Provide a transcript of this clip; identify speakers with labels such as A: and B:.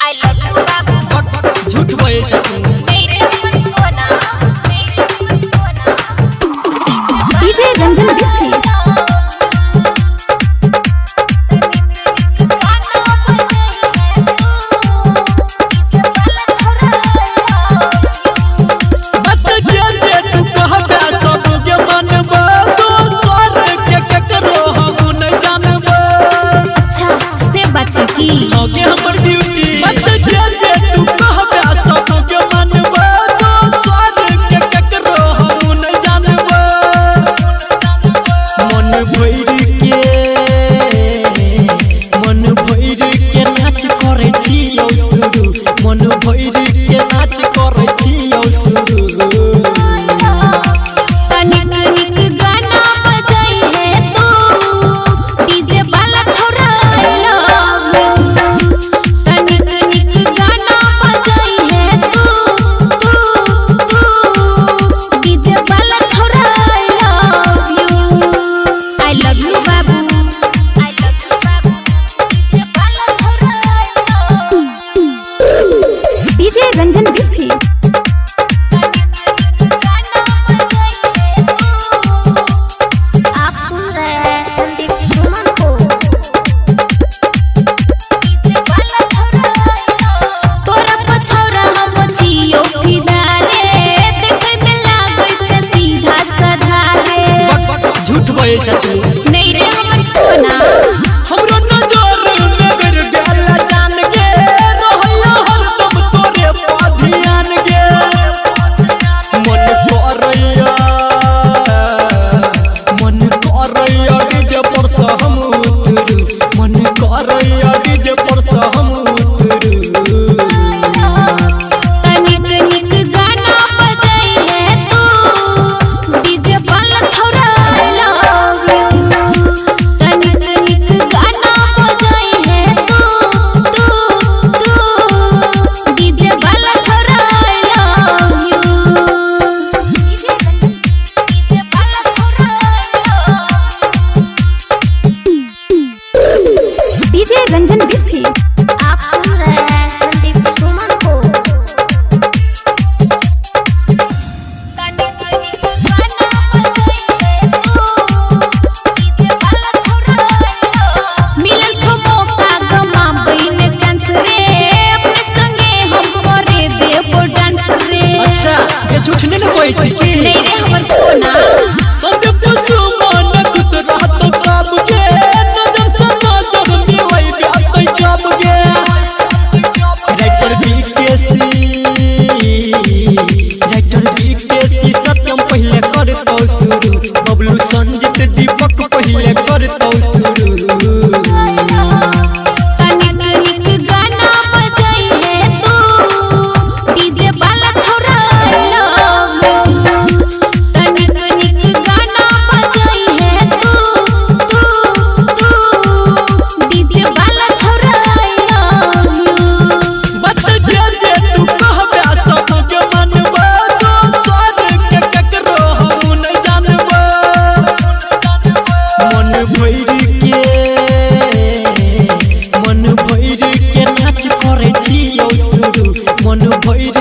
A: I love you बाबू
B: झूठ बोले जाते
A: मेरे हमर सोना
C: डीजे रंजन बिस्फी
A: बच्चे की
B: आगे हमर ड्यूटी मत जे जे तू कहबे सब के मानबा तो स्वाद के ककरो हम न जानबा मन भइर के नाच करे छियौ शुरू मन भइर के नाच करे छियौ शुरू
C: डीजे रंजन बिस्फी
A: आप सुन रहे हैं संदीप सुमन को तोरा पछौरा हम छियो फिदारे देखे में लागै छै सीधा साधा रे
B: झूठ बोले जाते
A: नहीं रे हमर सोना
B: हमरो नजर नगर गला जान के रहया हरदम तोरे पाधियान गे मन करैया डीजे पर से हम उतरू मन करैया डीजे पर से हम उतरू
A: तनिक गाना बजाई है तू डीजे वाला छोरा लव यू तनिक गाना बजाई है तू डीजे वाला छोरा love you
C: DJ Ranjan Bisfi
A: आप सुन रहे हैं संदीप सुमन को मिलल छो मौका गमा बइने चांस रे अपने संगे हम करे देबो डांस रे
B: अच्छा ये झूठ नहीं न बोई छी की
A: नहीं रे हमर सोना
B: संदीप सुमन खुश रहत कब के नजर से नजर मिलई बात जब गे राइटर बीकेसी सत्यम पहले करतौ शुरू बबलू संजीत दीपक पहले करतौ शुरू
A: तनिक गाना बजाई है तू डीजे वाला छोरा लव यू तनिक गाना बजाई है तू डीजे वाला छोरा लव यू
B: बत जे जे तू कहबे सब के मानबा तो स्वाद के ककरो हम न जानबा मन भइर के नाच करे छियौ शुरू मन भइर